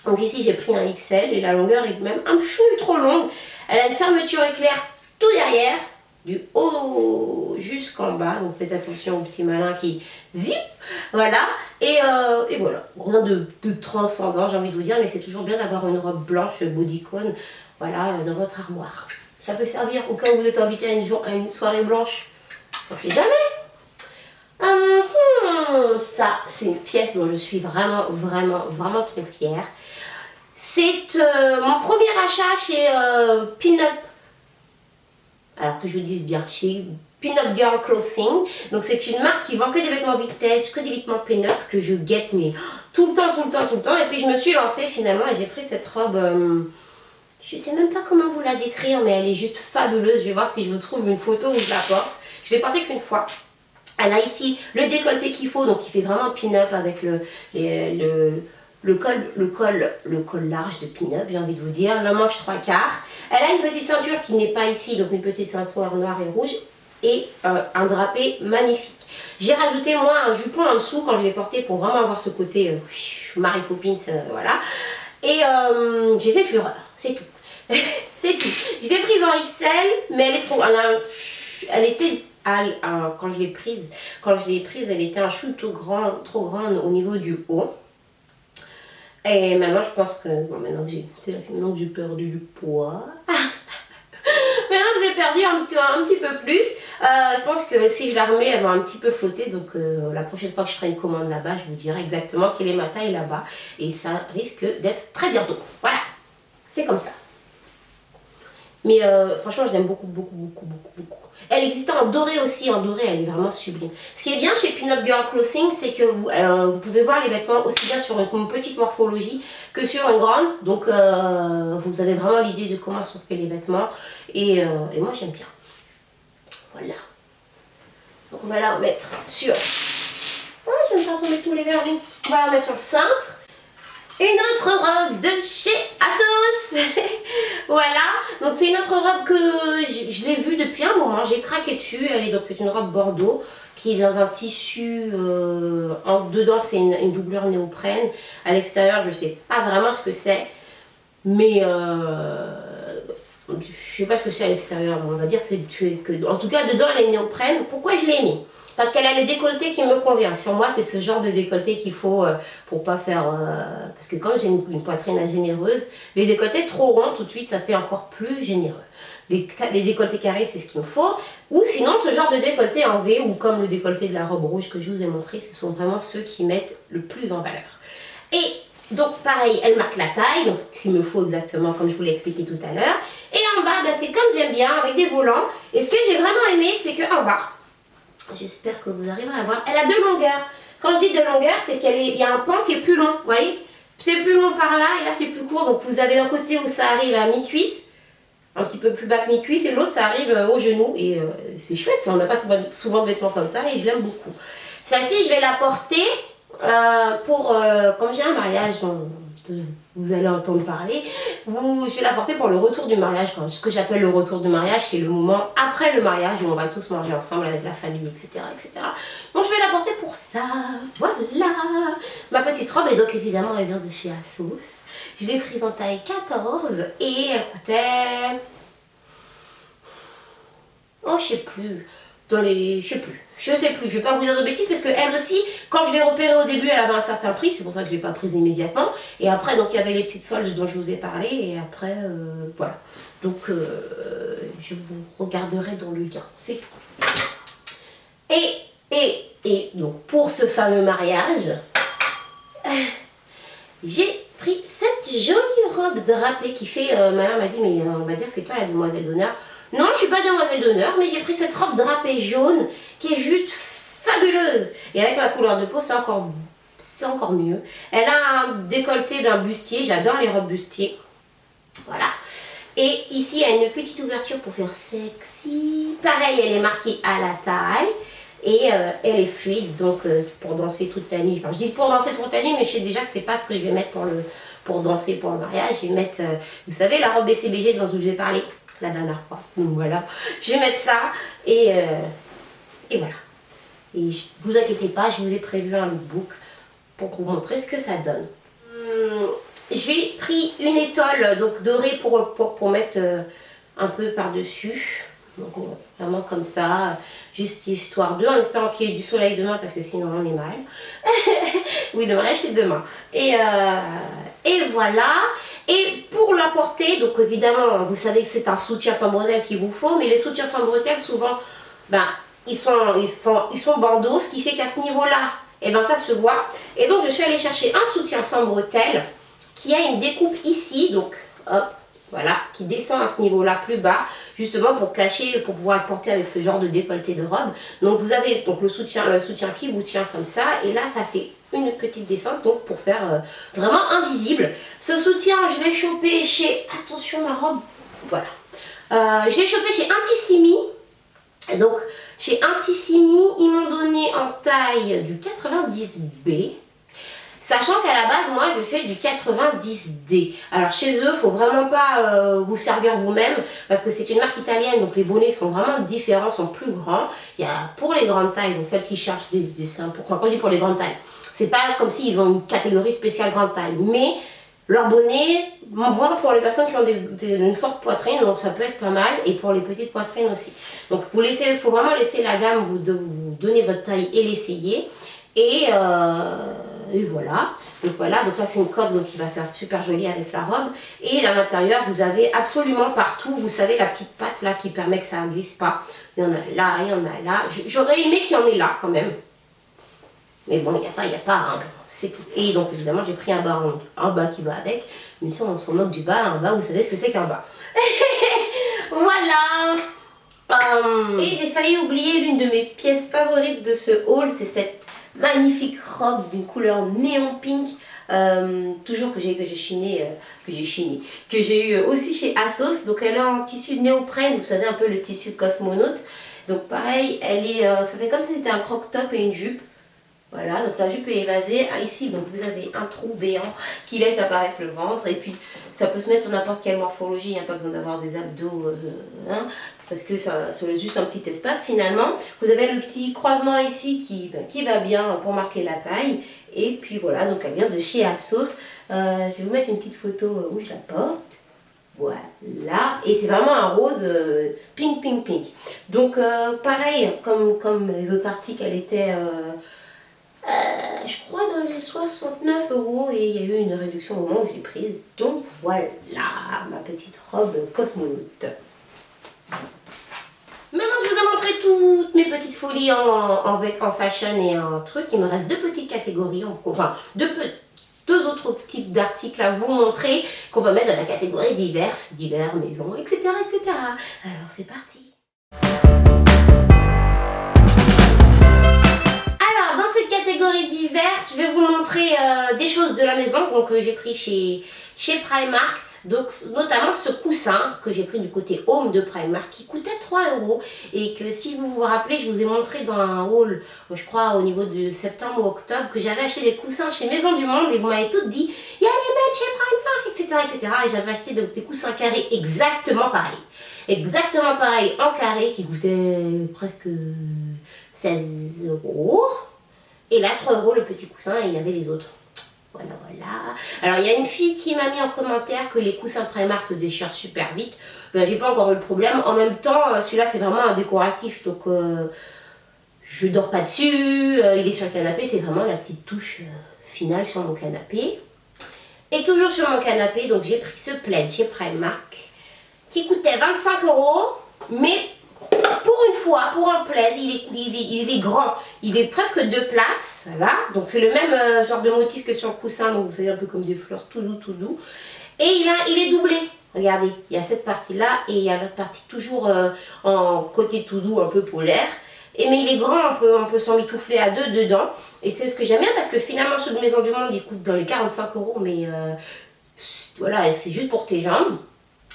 Donc ici j'ai pris un XL et la longueur est même un chouille trop longue. Elle a une fermeture éclair tout derrière, du haut jusqu'en bas, donc faites attention aux petits malins qui zip, voilà, et voilà, rien de transcendant j'ai envie de vous dire, mais c'est toujours bien d'avoir une robe blanche bodycon, voilà, dans votre armoire. Ça peut servir au cas où vous êtes invité à une soirée blanche, on sait jamais. Ça, c'est une pièce dont je suis vraiment très fière. C'est mon premier achat chez Pin-Up. Alors que je vous dise bien, chez Pin-Up Girl Clothing. Donc c'est une marque qui vend que des vêtements vintage, que des vêtements pin-up que je guette mais tout le temps. Et puis je me suis lancée finalement et j'ai pris cette robe. Je sais même pas comment vous la décrire, mais elle est juste fabuleuse. Je vais voir si je vous trouve une photo où je la porte. Je l'ai portée qu'une fois. Elle a ici le décolleté qu'il faut, donc il fait vraiment pin-up avec le col large de pin-up, j'ai envie de vous dire, le manche 3/4. Elle a une petite ceinture qui n'est pas ici, donc une petite ceinture noire et rouge, et un drapé magnifique. J'ai rajouté moi un jupon en dessous quand je l'ai porté pour vraiment avoir ce côté Mary Poppins, voilà. Et j'ai fait fureur, c'est tout. C'est tout. Je l'ai prise en XL, mais elle est trop. Elle était. Quand je l'ai prise, elle était un chou trop grande au niveau du haut. Et maintenant, je pense que. Bon, maintenant que j'ai perdu du poids. Maintenant que j'ai perdu un petit peu plus, je pense que si je la remets, elle va un petit peu flotter. Donc la prochaine fois que je ferai une commande là-bas, je vous dirai exactement quelle est ma taille là-bas. Et ça risque d'être très bientôt. Voilà, c'est comme ça. Mais franchement, je l'aime beaucoup, beaucoup, beaucoup, beaucoup, beaucoup. Elle existait en doré aussi. En doré, elle est vraiment sublime. Ce qui est bien chez Pin Up Girl Clothing, c'est que vous pouvez voir les vêtements aussi bien sur une petite morphologie que sur une grande. Donc, vous avez vraiment l'idée de comment sont faits les vêtements. Et moi, j'aime bien. Voilà. Donc, on va la remettre sur... Oh, je vais me faire tomber tous les vernis. On va la mettre sur le cintre. Une autre robe de chez Asos. Voilà, donc c'est une autre robe que je l'ai vue depuis un moment, j'ai craqué dessus. C'est une robe bordeaux qui est dans un tissu, dedans c'est une doublure néoprène. À l'extérieur je sais pas vraiment ce que c'est, mais je sais pas ce que c'est à l'extérieur, on va dire que en tout cas dedans elle est néoprène. Pourquoi je l'ai mis? Parce qu'elle a le décolleté qui me convient. Sur moi, c'est ce genre de décolleté qu'il faut pour pas faire... parce que comme j'ai une poitrine généreuse, les décolletés trop ronds, tout de suite, ça fait encore plus généreux. Les décolletés carrés, c'est ce qu'il me faut. Ou sinon, ce genre de décolleté en V, ou comme le décolleté de la robe rouge que je vous ai montré, ce sont vraiment ceux qui mettent le plus en valeur. Et donc, pareil, elle marque la taille, donc ce qu'il me faut exactement, comme je vous l'ai expliqué tout à l'heure. Et en bas, ben, c'est comme j'aime bien, avec des volants. Et ce que j'ai vraiment aimé, c'est qu'en bas... J'espère que vous arriverez à voir. Elle a deux longueurs. Quand je dis deux longueurs, c'est qu'il y a un pan qui est plus long. Vous voyez? C'est plus long par là et là c'est plus court. Donc vous avez d'un côté où ça arrive à mi-cuisse, un petit peu plus bas que mi-cuisse, et l'autre ça arrive au genou. Et c'est chouette, ça. On n'a pas souvent de vêtements comme ça et je l'aime beaucoup. Celle-ci, je vais la porter comme j'ai un mariage vous allez entendre parler, je vais la porter pour le retour du mariage. Ce que j'appelle le retour du mariage, c'est le moment après le mariage où on va tous manger ensemble avec la famille, etc., etc. Donc je vais la porter pour ça. Voilà. Ma petite robe, et donc évidemment elle vient de chez Asos. Je l'ai prise en taille 14 et elle coûtait... Oh, je sais plus. Je sais plus, je vais pas vous dire de bêtises parce qu'elle aussi, quand je l'ai repérée au début, elle avait un certain prix, c'est pour ça que je l'ai pas prise immédiatement. Et après, donc il y avait les petites soldes dont je vous ai parlé, et après, voilà. Donc, je vous regarderai dans le lien, c'est tout. Et donc, pour ce fameux mariage, j'ai pris cette jolie robe drapée qui fait, ma mère m'a dit, mais on va dire que c'est pas la demoiselle d'honneur. Non, je suis pas demoiselle d'honneur, mais j'ai pris cette robe drapée jaune qui est juste fabuleuse. Et avec ma couleur de peau, c'est encore mieux. Elle a un décolleté d'un bustier, j'adore les robes bustiers. Voilà. Et ici, il y a une petite ouverture pour faire sexy. Pareil, elle est marquée à la taille. Et elle est fluide, donc pour danser toute la nuit. Enfin, je dis pour danser toute la nuit, mais je sais déjà que c'est pas ce que je vais mettre pour danser pour le mariage. Je vais mettre, vous savez, la robe BCBG dont je vous ai parlé la dernière fois. Donc voilà, je vais mettre ça et voilà. Et vous inquiétez pas, je vous ai prévu un lookbook pour vous montrer ce que ça donne. J'ai pris une étole donc dorée pour mettre un peu par-dessus. Donc vraiment comme ça, juste histoire d'eux, en espérant qu'il y ait du soleil demain parce que sinon on est mal. Oui, le mariage c'est demain. Et voilà. Et pour la porter, donc évidemment, vous savez que c'est un soutien sans bretelles qu'il vous faut, mais les soutiens sans bretelles, souvent, ben, ils sont bandeaux, ce qui fait qu'à ce niveau-là, eh ben, ça se voit. Et donc, je suis allée chercher un soutien sans bretelles qui a une découpe ici, donc, hop, voilà, qui descend à ce niveau-là plus bas, justement pour cacher, pour pouvoir être porté avec ce genre de décolleté de robe. Donc vous avez donc le soutien qui vous tient comme ça, et là ça fait une petite descente, donc pour faire vraiment invisible. Ce soutien, je l'ai chopé chez, attention ma robe, voilà, je l'ai chopé chez Intissimi. Donc chez Intissimi, ils m'ont donné en taille du 90B. Sachant qu'à la base, moi, je fais du 90D. Alors, chez eux, il ne faut vraiment pas vous servir vous-même parce que c'est une marque italienne, donc les bonnets sont vraiment différents, sont plus grands. Il y a pour les grandes tailles, donc celles qui cherchent des dessins, quand je dis pour les grandes tailles, c'est pas comme s'ils ont une catégorie spéciale grande taille, mais leurs bonnets vont pour les personnes qui ont une forte poitrine, donc ça peut être pas mal, et pour les petites poitrines aussi. Donc, il faut vraiment laisser la dame vous donner votre taille et l'essayer. Et voilà. Donc là c'est une coque donc qui va faire super jolie avec la robe. Et à l'intérieur, vous avez absolument partout, vous savez, la petite patte là qui permet que ça ne glisse pas. Il y en a là, il y en a là. J'aurais aimé qu'il y en ait là quand même. Mais bon, il n'y a pas, hein. C'est tout. Et donc évidemment, j'ai pris un bas qui va avec. Mais si on s'en moque du bas, un bas, vous savez ce que c'est qu'un bas. Voilà. Et j'ai failli oublier l'une de mes pièces favorites de ce haul, c'est cette magnifique robe d'une couleur néon pink, toujours que j'ai eu aussi chez ASOS. Donc elle est en tissu néoprène, vous savez un peu le tissu cosmonaute. Donc pareil, elle est, ça fait comme si c'était un croc-top et une jupe. Voilà, donc la jupe est évasée. Ah, ici, donc vous avez un trou béant qui laisse apparaître le ventre. Et puis, ça peut se mettre sur n'importe quelle morphologie. Il n'y a pas besoin d'avoir des abdos, hein, parce que ça laisse juste un petit espace finalement. Vous avez le petit croisement ici qui va bien pour marquer la taille. Et puis voilà, donc elle vient de chez ASOS. Je vais vous mettre une petite photo où je la porte. Voilà, et c'est vraiment un rose pink. Donc pareil, comme les autres articles, elle était... je crois dans les 69 € et il y a eu une réduction au moment où j'ai prise. Donc voilà ma petite robe cosmonaute. Maintenant que je vous ai montré toutes mes petites folies en fashion et en truc, il me reste deux petites catégories, enfin deux autres types d'articles à vous montrer qu'on va mettre dans la catégorie divers, maison, etc. Alors c'est parti. Catégorie diverses, je vais vous montrer des choses de la maison que j'ai pris chez Primark. Donc notamment ce coussin que j'ai pris du côté home de Primark qui coûtait 3 € et que si vous vous rappelez, je vous ai montré dans un haul, je crois au niveau de septembre ou octobre, que j'avais acheté des coussins chez Maison du Monde et vous m'avez toutes dit il y a les mettre chez Primark, etc. Et j'avais acheté donc, des coussins carrés exactement pareil en carré qui coûtaient presque 16 €. Et là, 3 € le petit coussin et il y avait les autres. Voilà. Alors, il y a une fille qui m'a mis en commentaire que les coussins Primark se déchirent super vite. J'ai pas encore eu le problème. En même temps, celui-là, c'est vraiment un décoratif. Donc, je dors pas dessus. Il est sur le canapé. C'est vraiment la petite touche finale sur mon canapé. Et toujours sur mon canapé, donc j'ai pris ce plaid chez Primark qui coûtait 25 €. Mais... pour une fois, pour un plaid, il est grand, il est presque 2 places, voilà, donc c'est le même genre de motif que sur le coussin, donc vous savez un peu comme des fleurs tout doux, et il est doublé, regardez, il y a cette partie-là, et il y a l'autre partie toujours en côté tout doux, un peu polaire, mais il est grand, on peut s'emmitoufler à deux dedans, et c'est ce que j'aime bien, parce que finalement ceux de Maison du Monde, ils coûtent dans les 45 €, mais voilà, c'est juste pour tes jambes.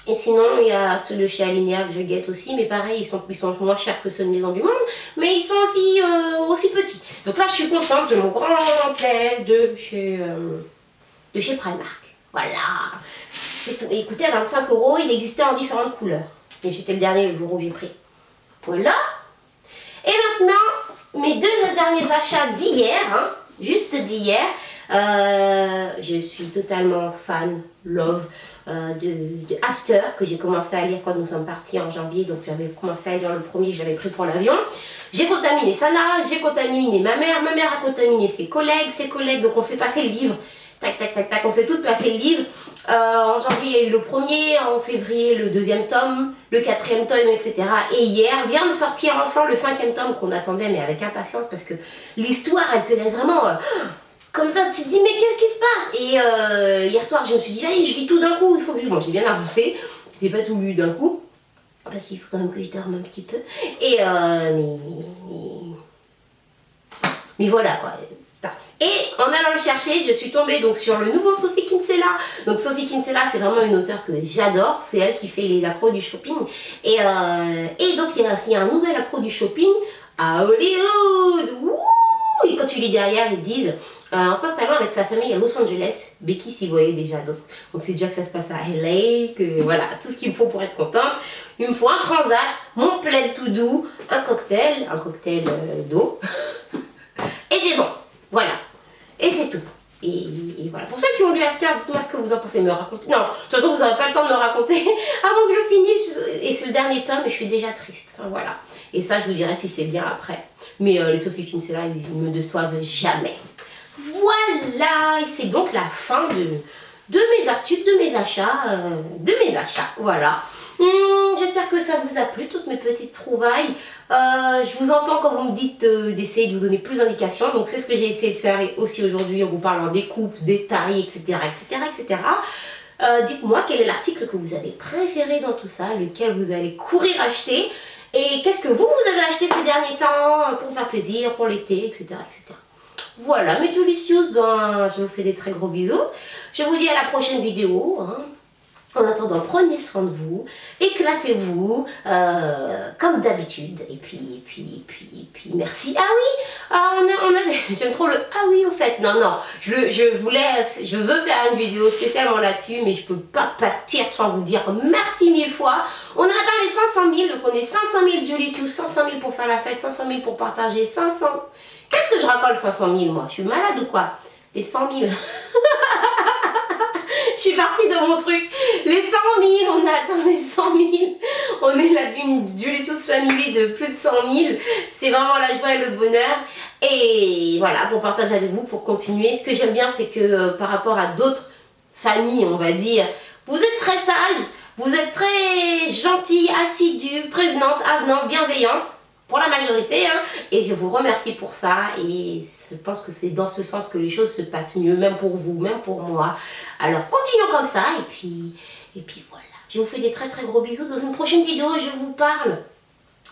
Et sinon, il y a ceux de chez Alinea que je guette aussi, mais pareil, ils sont moins chers que ceux de Maison du Monde, mais ils sont aussi petits. Donc là, je suis contente de mon grand plaid de chez Primark. Voilà, c'est tout. Et il coûtait 25 €, il existait en différentes couleurs. Et c'était le dernier, le jour où j'ai pris. Voilà. Et maintenant, mes deux derniers achats d'hier, juste d'hier, je suis totalement fan, love, de After, que j'ai commencé à lire quand nous sommes partis en janvier. Donc j'avais commencé à lire le premier, je l'avais pris pour l'avion. J'ai contaminé Sana, j'ai contaminé ma mère a contaminé ses collègues, donc on s'est passé le livre. Tac, on s'est toutes passé le livre. En janvier, il y a eu le premier, en février, le deuxième tome, le quatrième tome, etc. Et hier, vient de sortir enfin le 5e tome qu'on attendait, mais avec impatience, parce que l'histoire, elle te laisse vraiment... comme ça tu te dis mais qu'est-ce qui se passe? Et hier soir je me suis dit allez je lis tout d'un coup, il faut que je... Bon j'ai bien avancé, j'ai pas tout lu d'un coup, parce qu'il faut quand même que je dorme un petit peu. Et mais voilà quoi. Et en allant le chercher, je suis tombée donc sur le nouveau Sophie Kinsella. Donc Sophie Kinsella, c'est vraiment une auteure que j'adore. C'est elle qui fait les accros du shopping. Et donc il y a aussi un nouvel accro du shopping à Hollywood. Wouh! Et quand tu lis derrière, ils disent en s'installant avec sa famille à Los Angeles, Becky s'y voyait déjà. Donc c'est déjà que ça se passe à LA, que voilà, tout ce qu'il me faut pour être contente. Il me faut un transat, mon plaid tout doux, un cocktail d'eau. Et c'est bon, voilà. Et c'est tout. Et voilà. Pour ceux qui ont lu After, dites-moi ce que vous en pensez, me raconter. Non, de toute façon, vous n'aurez pas le temps de me raconter avant que je finisse. Et c'est le dernier tome et je suis déjà triste. Enfin, voilà. Et ça, je vous dirai si c'est bien après. Mais les Sophie Kinsella, ils ne me déçoivent jamais. Voilà. Et c'est donc la fin de mes articles, de mes achats. Voilà. J'espère que ça vous a plu, toutes mes petites trouvailles. Je vous entends quand vous me dites d'essayer de vous donner plus d'indications. Donc c'est ce que j'ai essayé de faire aussi aujourd'hui en vous parlant des coupes, des tailles, etc. etc. Dites-moi quel est l'article que vous avez préféré dans tout ça, lequel vous allez courir acheter. Et qu'est-ce que vous avez acheté ces derniers temps pour vous faire plaisir, pour l'été, etc. etc. Voilà, mes Julicious, ben, je vous fais des très gros bisous. Je vous dis à la prochaine vidéo. En attendant, prenez soin de vous, éclatez-vous, comme d'habitude. Et puis, merci. Ah oui, j'aime trop le ah oui au fait. Non, je veux faire une vidéo spécialement là-dessus, mais je peux pas partir sans vous dire merci 1000 fois. On a atteint les 500 000, donc on est 500 000 Julicious, 500 000 pour faire la fête, 500 000 pour partager, 500. Qu'est-ce que je racole 500 000 moi? Je suis malade ou quoi? Les 100 000. Je suis partie de mon truc. Les 100 000, on a atteint les 100 000. On est là d'une Julicious Family de plus de 100 000. C'est vraiment la joie et le bonheur. Et voilà, pour partager avec vous, pour continuer. Ce que j'aime bien, c'est que par rapport à d'autres familles, on va dire, vous êtes très sages, vous êtes très gentils, assidus, prévenantes, avenants, bienveillantes. Pour la majorité, hein, et je vous remercie pour ça, et je pense que c'est dans ce sens que les choses se passent mieux, même pour vous, même pour moi. Alors continuons comme ça, et puis voilà. Je vous fais des très très gros bisous. Dans une prochaine vidéo, je vous parle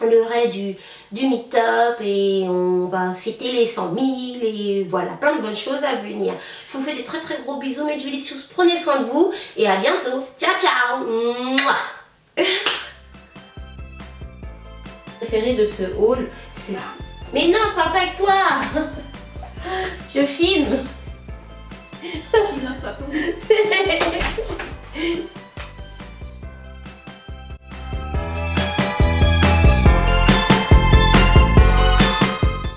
du meet-up, et on va fêter les 100 000, et voilà, plein de bonnes choses à venir. Je vous fais des très très gros bisous, mes Julicious, prenez soin de vous, et à bientôt. Ciao ciao. Mouah. Préféré de ce haul, c'est... Mais non, je parle pas avec toi. Je filme.